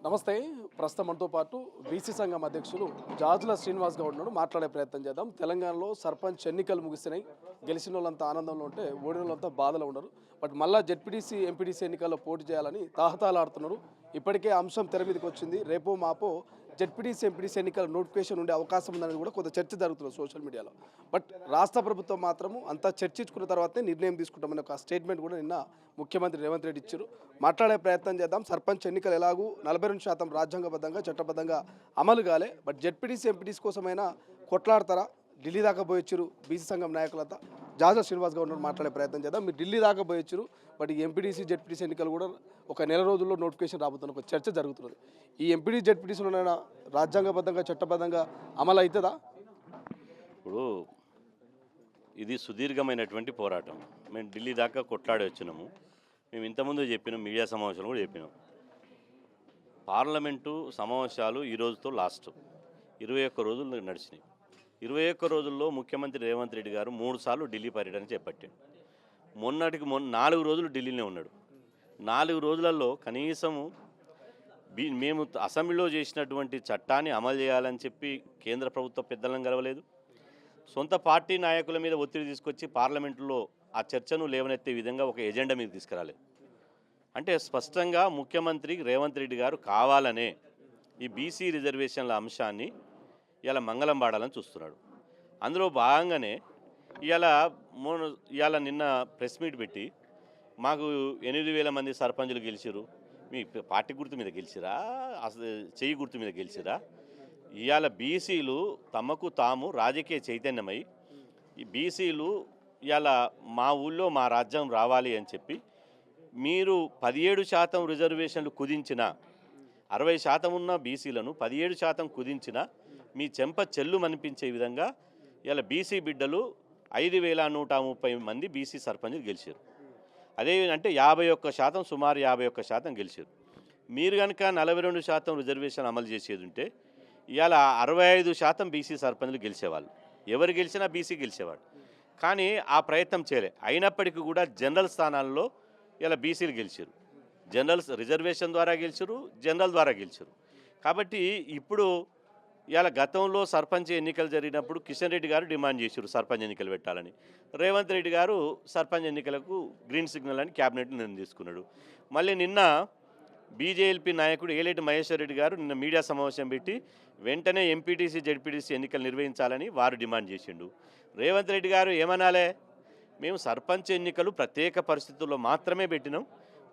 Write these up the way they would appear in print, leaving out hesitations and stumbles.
నమస్తే. ప్రస్తుతం మనతో పాటు బీసీ సంఘం అధ్యక్షులు జాజుల శ్రీనివాస్ గౌడ్ ఉన్నాడు. మాట్లాడే ప్రయత్నం చేద్దాం. తెలంగాణలో సర్పంచ్ ఎన్నికలు ముగిసినాయి. గెలిచిన వాళ్ళంతా ఆనందంలో ఉంటే ఓడిన వాళ్ళంతా బాధలో ఉన్నారు. బట్ మళ్ళా జెడ్పీటీసీ ఎంపీటీసీ ఎన్నికల్లో పోటీ చేయాలని తాహతాలాడుతున్నారు. ఇప్పటికే అంశం తెర మీదకి వచ్చింది. రేపో మాపో జెడ్పీటీసీ ఎంపీటీసీ ఎన్నికల నోటిఫికేషన్ ఉండే అవకాశం ఉందనేది కూడా కొంత చర్చ జరుగుతుంది సోషల్ మీడియాలో. బట్ రాష్ట్ర ప్రభుత్వం మాత్రము అంతా చర్చించుకున్న తర్వాతే నిర్ణయం తీసుకుంటామని ఒక స్టేట్మెంట్ కూడా నిన్న ముఖ్యమంత్రి రేవంత్ రెడ్డి ఇచ్చారు. మాట్లాడే ప్రయత్నం చేద్దాం. సర్పంచ్ ఎన్నికలు ఎలాగూ 42% రాజ్యాంగబద్ధంగా చట్టబద్ధంగా అమలు కాలే. బట్ జెడ్పీటీసీ ఎంపీటీసీ కోసమైనా కొట్లాడతారా? ఢిల్లీ దాకా పోయొచ్చారు బీసీ సంఘం నాయకులంతా. జాజా శ్రీనివాస్ గౌడ్ మాట్లాడే ప్రయత్నం చేద్దాం. మీరు ఢిల్లీ దాకా పోయొచ్చారు. బట్ ఈ ఎంపీటీసీ జెడ్పీటీసీ ఎన్నికలు కూడా ఒక నెల రోజుల్లో నోటిఫికేషన్ రాబోతున్న ఒక చర్చ జరుగుతున్నది. ఈ ఎంపీటీ జెడ్పీటీసీలోనైనా రాజ్యాంగబద్ధంగా చట్టబద్ధంగా అమలు అవుతుందా? ఇప్పుడు ఇది సుదీర్ఘమైనటువంటి పోరాటం. మేము ఢిల్లీ దాకా కొట్లాడి వచ్చినాము. మేము ఇంతకుముందు చెప్పినాం, మీడియా సమావేశంలో కూడా చెప్పినాం. పార్లమెంటు సమావేశాలు ఈ రోజుతో లాస్ట్. 21 రోజులు నడిచినాయి. 21 రోజుల్లో ముఖ్యమంత్రి రేవంత్ రెడ్డి గారు 3 సార్లు ఢిల్లీ పర్యటన చేపట్టాడు. మొన్న 4 రోజులు ఢిల్లీనే ఉన్నాడు. 4 రోజులలో కనీసము మేము అసెంబ్లీలో చేసినటువంటి చట్టాన్ని అమలు చేయాలని చెప్పి కేంద్ర ప్రభుత్వ పెద్దలను కలవలేదు. సొంత పార్టీ నాయకుల మీద ఒత్తిడి తీసుకొచ్చి పార్లమెంటులో ఆ చర్చను లేవనెత్తే విధంగా ఒక ఎజెండా మీద తీసుకురాలేదు. అంటే స్పష్టంగా ముఖ్యమంత్రి రేవంత్ రెడ్డి గారు కావాలనే ఈ బీసీ రిజర్వేషన్ల అంశాన్ని ఇలా మంగళం పాడాలని చూస్తున్నాడు. అందులో భాగంగానే ఇవాళ నిన్న ప్రెస్ మీట్ పెట్టి మాకు 8,000 మంది సర్పంచులు గెలిచిరు, మీ పార్టీ గుర్తు మీద గెలిచిరా, అసలు చెయ్యి గుర్తు మీద గెలిచిరా? ఇవాళ బీసీలు తమకు తాము రాజకీయ చైతన్యమై ఈ బీసీలు ఇవాళ మా ఊళ్ళో మా రాజ్యం రావాలి అని చెప్పి మీరు 17% రిజర్వేషన్లు కుదించిన 60% ఉన్న బీసీలను 17% కుదించిన మీ చెంప చెల్లు మనిపించే విధంగా ఇలా బీసీ బిడ్డలు 5,130 మంది బీసీ సర్పంచులు గెలిచారు. అదే అంటే 51%, సుమారు 51% గెలిచారు. మీరు కనుక 42% రిజర్వేషన్ అమలు చేసేది ఉంటే ఇవాళ 65% బీసీ సర్పంచులు గెలిచేవాళ్ళు. ఎవరు గెలిచినా బీసీ గెలిచేవాడు. కానీ ఆ ప్రయత్నం చేయలే. అయినప్పటికీ కూడా జనరల్ స్థానాల్లో ఇలా బీసీలు గెలిచారు. జనరల్స్ రిజర్వేషన్ ద్వారా గెలిచారు, జనరల్ ద్వారా గెలిచారు. కాబట్టి ఇప్పుడు ఇవాళ గతంలో సర్పంచ్ ఎన్నికలు జరిగినప్పుడు కిషన్ రెడ్డి గారు డిమాండ్ చేశారు సర్పంచ్ ఎన్నికలు పెట్టాలని. రేవంత్ రెడ్డి గారు సర్పంచ్ ఎన్నికలకు గ్రీన్ సిగ్నల్ అని క్యాబినెట్ నిర్ణయం తీసుకున్నాడు. మళ్ళీ నిన్న బీజేఎల్పీ నాయకుడు ఏలేటి మహేశ్వర్ రెడ్డి గారు నిన్న మీడియా సమావేశం పెట్టి వెంటనే ఎంపీటీసీ జెడ్పీటీసీ ఎన్నికలు నిర్వహించాలని వారు డిమాండ్ చేసిండు. రేవంత్ రెడ్డి గారు ఏమనాలే, మేము సర్పంచ్ ఎన్నికలు ప్రత్యేక పరిస్థితుల్లో మాత్రమే పెట్టినాం,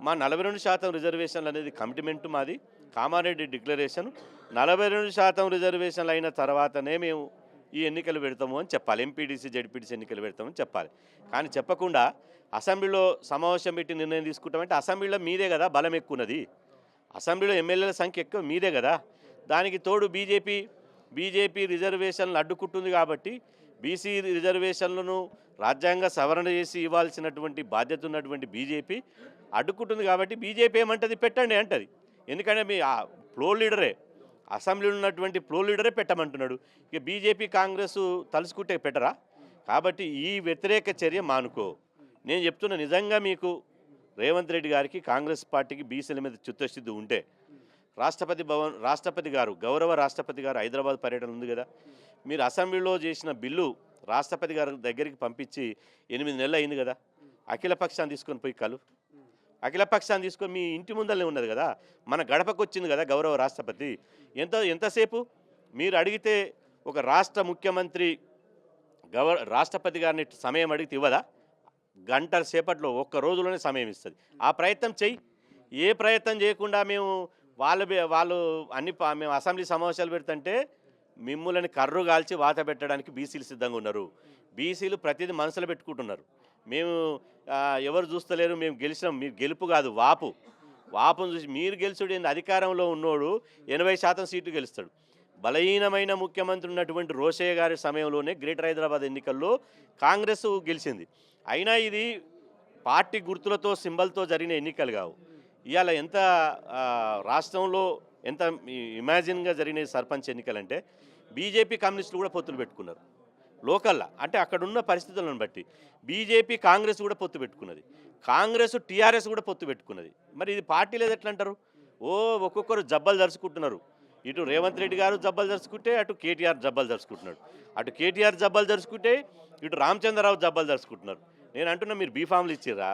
మా 42% రిజర్వేషన్లు అనేది కమిట్మెంట్ మాది, కామారెడ్డి డిక్లరేషన్, 42% రిజర్వేషన్లు అయిన తర్వాతనే మేము ఈ ఎన్నికలు పెడతాము అని చెప్పాలి, ఎంపీటీసీ జెడ్పీటీసీ ఎన్నికలు పెడతామని చెప్పాలి. కానీ చెప్పకుండా అసెంబ్లీలో సమావేశం పెట్టి నిర్ణయం తీసుకుంటామంటే అసెంబ్లీలో మీదే కదా బలం ఎక్కువ ఉన్నది, అసెంబ్లీలో ఎమ్మెల్యేల సంఖ్య ఎక్కువ మీదే కదా. దానికి తోడు బీజేపీ రిజర్వేషన్లు అడ్డుకుంటుంది కాబట్టి బీసీ రిజర్వేషన్లను రాజ్యాంగ సవరణ చేసి ఇవ్వాల్సినటువంటి బాధ్యత ఉన్నటువంటి బీజేపీ అడ్డుకుంటుంది కాబట్టి బీజేపీ ఏమంటుంది, పెట్టండి అంటది. ఎందుకంటే మీ ఫ్లోర్ లీడరే, అసెంబ్లీలో ఉన్నటువంటి ఫ్లోర్ లీడరే పెట్టమంటున్నాడు. ఇక బీజేపీ కాంగ్రెస్ తలుసుకుంటే పెట్టరా? కాబట్టి ఈ వ్యతిరేక చర్య మానుకో. నేను చెప్తున్నా, నిజంగా మీకు రేవంత్ రెడ్డి గారికి కాంగ్రెస్ పార్టీకి బీసీల మీద చిత్తశుద్ధి ఉంటే రాష్ట్రపతి గారు గౌరవ రాష్ట్రపతి గారు హైదరాబాద్ పర్యటన ఉంది కదా, మీరు అసెంబ్లీలో చేసిన బిల్లు రాష్ట్రపతి గారి దగ్గరికి పంపించి 8 నెలలు అయింది కదా, అఖిలపక్షాన్ని తీసుకొని పోయి అఖిలపక్షాన్ని తీసుకొని మీ ఇంటి ముందరనే ఉన్నది కదా, మన గడపకు వచ్చింది కదా గౌరవ రాష్ట్రపతి. ఎంతసేపు మీరు అడిగితే ఒక రాష్ట్ర ముఖ్యమంత్రి రాష్ట్రపతి గారిని సమయం అడిగితే ఇవ్వదా? గంట సేపట్లో ఒక్క రోజులోనే సమయం ఇస్తుంది. ఆ ప్రయత్నం చెయ్యి. ఏ ప్రయత్నం చేయకుండా వాళ్ళు మేము అసెంబ్లీ సమావేశాలు పెడుతుంటే మిమ్ములని కర్రు కాల్చి వాత పెట్టడానికి బీసీలు సిద్ధంగా ఉన్నారు. బీసీలు ప్రతిదీ మనసులో పెట్టుకుంటున్నారు. మేము ఎవరు చూస్తలేరు, మేము గెలిచినాం. మీరు గెలుపు కాదు, వాపును చూసి మీరు గెలుచుడు ఏంది? అధికారంలో ఉన్నోడు 80% సీట్లు గెలుస్తాడు. బలహీనమైన ముఖ్యమంత్రి ఉన్నటువంటి రోషయ్య గారి సమయంలోనే గ్రేటర్ హైదరాబాద్ ఎన్నికల్లో కాంగ్రెస్ గెలిచింది. అయినా ఇది పార్టీ గుర్తులతో సింబల్తో జరిగిన ఎన్నికలు కావు. ఇవాళ ఎంత రాష్ట్రంలో ఎంత ఇమాజిన్గా జరిగిన సర్పంచ్ ఎన్నికలంటే బీజేపీ కమ్యూనిస్టులు కూడా పొత్తులు పెట్టుకున్నారు లోకల్లా. అంటే అక్కడున్న పరిస్థితులను బట్టి బీజేపీ కాంగ్రెస్ కూడా పొత్తు పెట్టుకున్నది, కాంగ్రెస్ టీఆర్ఎస్ కూడా పొత్తు పెట్టుకున్నది. మరి ఇది పార్టీ లేదు ఎట్లా అంటారు? ఒక్కొక్కరు జబ్బలు దరుచుకుంటున్నారు. ఇటు రేవంత్ రెడ్డి గారు జబ్బలు దరుచుకుంటే అటు కేటీఆర్ జబ్బలు దరుచుకుంటున్నాడు. అటు కేటీఆర్ జబ్బలు దరుచుకుంటే ఇటు రామచంద్రరావు జబ్బలు దరుచుకుంటున్నారు. నేను అంటున్నా, మీరు బీఫామ్లు ఇచ్చిర్రా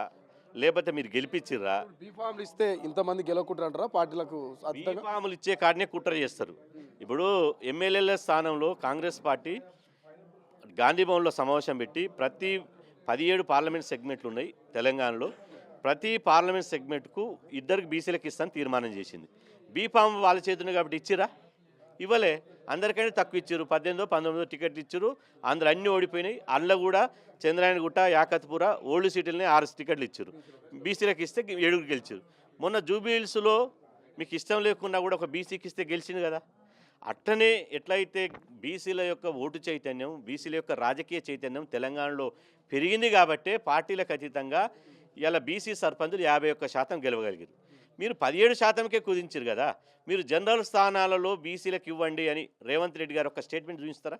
లేకపోతే మీరు గెలిపించిర్రా? బీఫామ్లు ఇస్తే ఇంతమంది గెలవకుంటారంటారా పార్టీలకు? బీఫామ్లు ఇచ్చే కాడనే కుట్ర చేస్తారు. ఇప్పుడు ఎమ్మెల్యేల స్థానంలో కాంగ్రెస్ పార్టీ గాంధీ భవన్లో సమావేశం పెట్టి ప్రతి 17 పార్లమెంట్ సెగ్మెంట్లు ఉన్నాయి తెలంగాణలో. ప్రతి పార్లమెంట్ సెగ్మెంట్కు ఇద్దరికి బీసీలకు ఇస్తాను తీర్మానం చేసింది. బీఫామ్ వాళ్ళ చేతులు కాబట్టి ఇచ్చిరా? ఇవ్వలే. అందరికంటే తక్కువ ఇచ్చారు. 18 19 టికెట్లు ఇచ్చారు. అందరూ అన్నీ ఓడిపోయినాయి. అందులో కూడా చంద్రాయణగుట్ట, యాకత్పుర ఓల్డ్ సిటీలని 6 టికెట్లు ఇచ్చారు. బీసీలకు ఇస్తే 7 గెలిచారు. మొన్న జూబిలీహిల్స్లో మీకు ఇష్టం లేకున్నా కూడా ఒక బీసీకి ఇస్తే గెలిచింది కదా. అట్లనే ఎట్లయితే బీసీల యొక్క ఓటు చైతన్యం, బీసీల యొక్క రాజకీయ చైతన్యం తెలంగాణలో పెరిగింది కాబట్టే పార్టీలకు అతీతంగా ఇలా బీసీ సర్పంచులు 51% గెలవగలిగారు. మీరు 17%కే కుదించారు కదా. మీరు జనరల్ స్థానాలలో బీసీలకు ఇవ్వండి అని రేవంత్ రెడ్డి గారు ఒక స్టేట్మెంట్ చూపిస్తారా?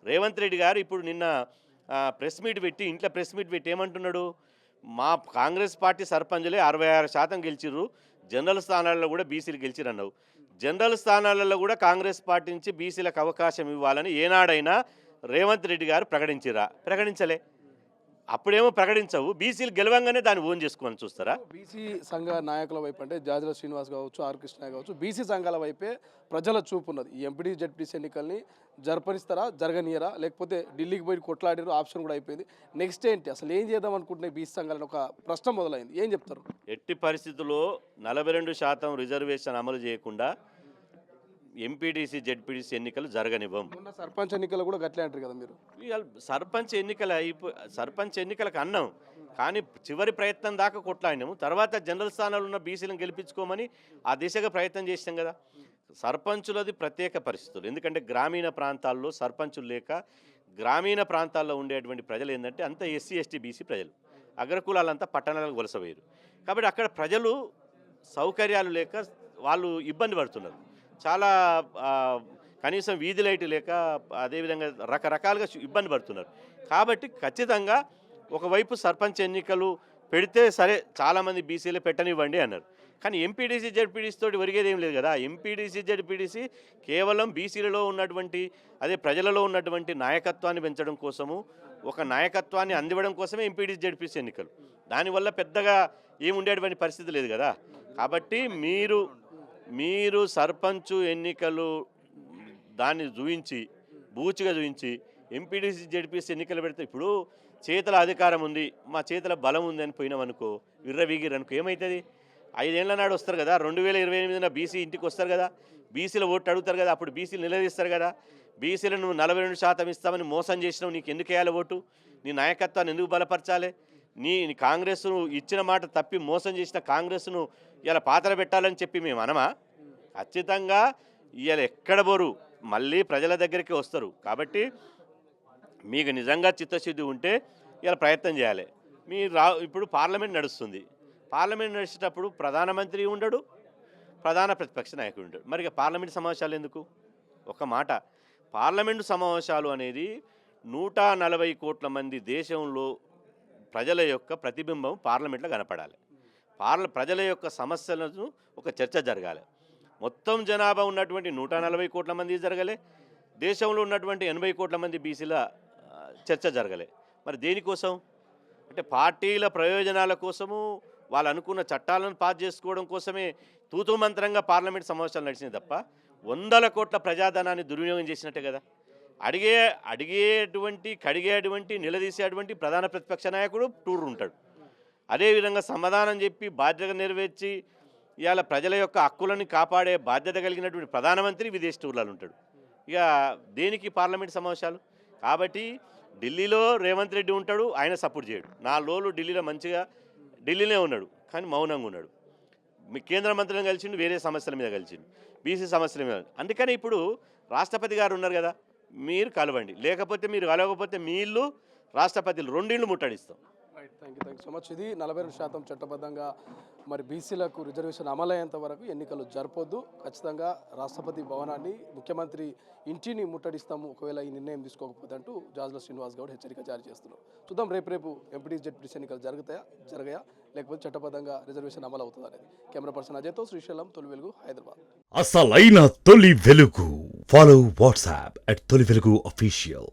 రేవంత్ రెడ్డి గారు ఇప్పుడు నిన్న ప్రెస్ మీట్ పెట్టి, ఇంట్లో ప్రెస్ మీట్ పెట్టి ఏమంటున్నాడు? మా కాంగ్రెస్ పార్టీ సర్పంచులే 66% గెలిచిర్రు, జనరల్ స్థానాలలో కూడా బీసీలు గెలిచిరు అన్నావు. జనరల్ స్థానాలలో కూడా కాంగ్రెస్ పార్టీ నుంచి బీసీలకు అవకాశం ఇవ్వాలని ఏనాడైనా రేవంత్ రెడ్డి గారు ప్రకటించిరా? ప్రకటించలే. అప్పుడేమో ప్రకటించవు, బీసీలు గెలవంగానే దాన్ని ఓన్ చేసుకోవాలని చూస్తారా? బీసీ సంఘ నాయకుల వైపు అంటే జాజుల శ్రీనివాస్ కావచ్చు, ఆర్ కృష్ణ కావచ్చు, బీసీ సంఘాల వైపే ప్రజల చూపు ఉన్నది. ఈ ఎంపీడీ జెడ్పీసీ ఎన్నికల్ని జరపనిస్తారా, జరగనియరా, లేకపోతే ఢిల్లీకి పోయి కొట్లాడారు, ఆప్షన్ కూడా అయిపోయింది. నెక్స్ట్ ఏంటి, అసలు ఏం చేద్దాం అనుకుంటున్నాయి బీసీ సంఘాలని ఒక ప్రశ్న మొదలైంది. ఏం చెప్తారు? ఎట్టి పరిస్థితుల్లో 42% రిజర్వేషన్ అమలు చేయకుండా ఎంపీటీసీ జెడ్పీటీసీ ఎన్నికలు జరగనివ్వం. మొన్న సర్పంచ్ ఎన్నికలు కూడా గట్లే అంటారు కదా మీరు. ఇవాళ సర్పంచ్ ఎన్నికలకు అన్నాం, కానీ చివరి ప్రయత్నం దాకా కొట్లాడినాము. తర్వాత జనరల్ స్థానాలు ఉన్న బీసీలను గెలిపించుకోమని ఆ దిశగా ప్రయత్నం చేసాం కదా. సర్పంచులది ప్రత్యేక పరిస్థితులు. ఎందుకంటే గ్రామీణ ప్రాంతాల్లో సర్పంచులు లేక గ్రామీణ ప్రాంతాల్లో ఉండేటువంటి ప్రజలు ఏంటంటే అంత ఎస్సీ ఎస్టీ బీసీ ప్రజలు, అగ్రకులాలంతా పట్టణాలకు వలసపోయారు. కాబట్టి అక్కడ ప్రజలు సౌకర్యాలు లేక వాళ్ళు ఇబ్బంది పడుతున్నారు. చాలా కనీసం వీధి లైట్ లేక అదేవిధంగా రకరకాలుగా ఇబ్బంది పడుతున్నారు. కాబట్టి ఖచ్చితంగా ఒకవైపు సర్పంచ్ ఎన్నికలు పెడితే సరే, చాలామంది బీసీలే పెట్టనివ్వండి అన్నారు. కానీ ఎంపీడీసీ జెడ్పీడీసీ తోటి ఒరిగేది ఏం లేదు కదా. ఎంపీడీసీ జెడ్పీడీసీ కేవలం బీసీలలో ఉన్నటువంటి ప్రజలలో ఉన్నటువంటి నాయకత్వాన్ని పెంచడం కోసము, ఒక నాయకత్వాన్ని అందివ్వడం కోసమే ఎంపీడీసీ జెడ్పీసీ ఎన్నికలు. దానివల్ల పెద్దగా ఏముండేటువంటి పరిస్థితి లేదు కదా. కాబట్టి మీరు సర్పంచు ఎన్నికలు దాన్ని చూయించి బూచిగా చూయించి ఎంపీడీసీ జెడ్పీసీ ఎన్నికలు పెడితే, ఇప్పుడు చేతుల అధికారం ఉంది, మా చేతుల బలం ఉంది అని పోయినామనుకో, విర్రవీగిరనుకో, ఏమవుతుంది? 5 ఏళ్ల నాడు వస్తారు కదా, 2028 బీసీ ఇంటికి వస్తారు కదా, బీసీల ఓటు అడుగుతారు కదా, అప్పుడు బీసీలు నిలదీస్తారు కదా. బీసీలను నువ్వు 42% ఇస్తామని మోసం చేసినావు, నీకు ఎందుకు వేయాలి ఓటు? నీ నాయకత్వాన్ని ఎందుకు బలపరచాలి? నీ కాంగ్రెస్ను ఇచ్చిన మాట తప్పి మోసం చేసిన కాంగ్రెస్ను ఇలా పాత్ర పెట్టాలని చెప్పి మేము అనమా? ఖచ్చితంగా ఇవాళ ఎక్కడ బోరు మళ్ళీ ప్రజల దగ్గరికి వస్తారు. కాబట్టి మీకు నిజంగా చిత్తశుద్ధి ఉంటే ఇలా ప్రయత్నం చేయాలి. ఇప్పుడు పార్లమెంట్ నడుస్తుంది. పార్లమెంట్ నడిచేటప్పుడు ప్రధానమంత్రి ఉండడు, ప్రధాన ప్రతిపక్ష నాయకుడు ఉండడు. మరి ఇక పార్లమెంట్ సమావేశాలు ఎందుకు? ఒక మాట, పార్లమెంటు సమావేశాలు అనేది 140 కోట్ల మంది దేశంలో ప్రజల యొక్క ప్రతిబింబం పార్లమెంట్లో కనపడాలి. ప్రజల యొక్క సమస్యలను ఒక చర్చ జరగాలి. మొత్తం జనాభా ఉన్నటువంటి 140 కోట్ల మంది జరగలే, దేశంలో ఉన్నటువంటి 80 కోట్ల మంది బీసీల చర్చ జరగలే. మరి దేనికోసం? అంటే పార్టీల ప్రయోజనాల కోసము, వాళ్ళు అనుకున్న చట్టాలను పాస్ చేసుకోవడం కోసమే తూతూ మంత్రంగా పార్లమెంట్ సమావేశాలు నడిచినాయి తప్ప 100 కోట్ల ప్రజాధనాన్ని దుర్వినియోగం చేసినట్టే కదా. కడిగేటువంటి నిలదీసేటువంటి ప్రధాన ప్రతిపక్ష నాయకుడు టూర్ ఉంటాడు. అదేవిధంగా సమాధానం చెప్పి బాధ్యత నెరవేర్చి ఇవాళ ప్రజల యొక్క హక్కులను కాపాడే బాధ్యత కలిగినటువంటి ప్రధానమంత్రి విదేశీ టూర్లలో ఉంటాడు. ఇక దేనికి పార్లమెంట్ సమావేశాలు? కాబట్టి ఢిల్లీలో రేవంత్ రెడ్డి ఉంటాడు, ఆయన సపోర్ట్ చేయడు. 4 రోజులు ఢిల్లీలో మంచిగా ఢిల్లీలో ఉన్నాడు, కానీ మౌనంగా ఉన్నాడు. మీ కేంద్ర మంత్రులను కలిసిండు, వేరే సమస్యల మీద కలిసిండు, బీసీ సమస్యల మీద. అందుకని ఇప్పుడు రాష్ట్రపతి గారు ఉన్నారు కదా, మీరు కలవండి, లేకపోతే మీరు కలవకపోతే మీ ఇల్లు రాష్ట్రపతిలు 2 ఇళ్ళు ముట్టడిస్తాం. Right, thank you so much. ఇది 42% చట్టబద్ధంగా మరి బీసీలకు రిజర్వేషన్ అమలయ్యేంత వరకు ఎన్నికలు జరపొద్దు, ఖచ్చితంగా రాష్ట్రపతి భవనాన్ని, ముఖ్యమంత్రి ఇంటిని ముట్టడిస్తాము ఒకవేళ ఈ నిర్ణయం తీసుకోకపోతే అంటూ జాజుల శ్రీనివాస్ గౌడ్ హెచ్చరిక జారీ చేస్తున్నారు. చూద్దాం రేపు ఎంపీటీ జెడ్పీటీసీ ఎన్నికలు జరగయా లేకపోతే చట్టబద్ధంగా రిజర్వేషన్ అమలు అవుతుంది అనేది. కెమెరా పర్సన్ అజయ్తో శ్రీశైలం, తొలి వెలుగు, హైదరాబాద్. అసలైన తొలి వెలుగు. ఫాలో వాట్సాప్ @తొలి వెలుగు official.